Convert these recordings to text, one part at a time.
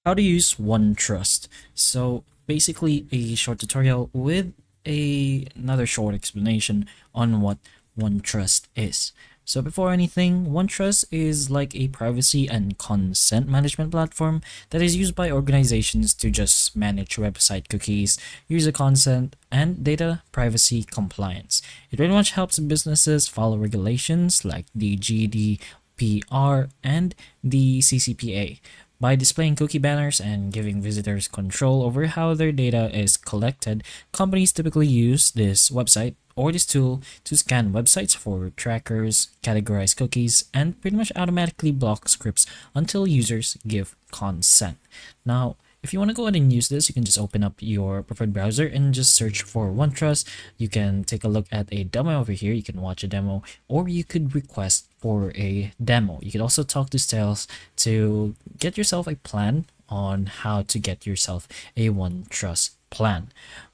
How to use OneTrust. So basically a short tutorial with another short explanation on what OneTrust is. So before anything, OneTrust is like a privacy and consent management platform that is used by organizations to just manage website cookies, user consent, and data privacy compliance. It pretty much helps businesses follow regulations like the GDPR and the CCPA by displaying cookie banners and giving visitors control over how their data is collected. Companies typically use this website or this tool to scan websites for trackers, categorize cookies, and pretty much automatically block scripts until users give consent. Now, if you want to go ahead and use this, you can just open up your preferred browser and just search for OneTrust. You can take a look at a demo over here. You can watch a demo, or you could request for a demo. You could also talk to sales to get yourself a plan on how to get yourself a OneTrust plan.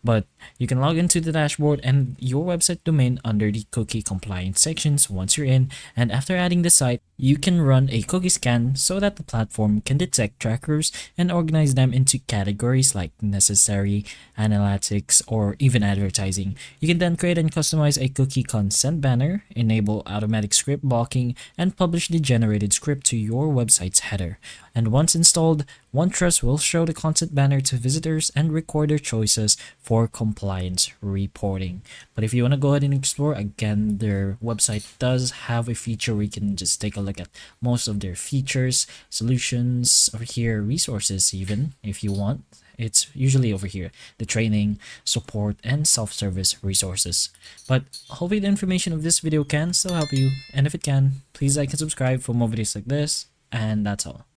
But you can log into the dashboard and your website domain under the cookie compliance sections once you're in, and after adding the site, you can run a cookie scan so that the platform can detect trackers and organize them into categories like necessary, analytics, or even advertising. You can then create and customize a cookie consent banner, enable automatic script blocking, and publish the generated script to your website's header. And once installed, OneTrust will show the consent banner to visitors and record their choices for compliance reporting. But if you want to go ahead and explore, again, their website does have a feature where you can just take a look at most of their features, solutions over here, resources even, if you want. It's usually over here, the training, support, and self-service resources. But hopefully the information of this video can still help you, and if it can, please like and subscribe for more videos like this, and that's all.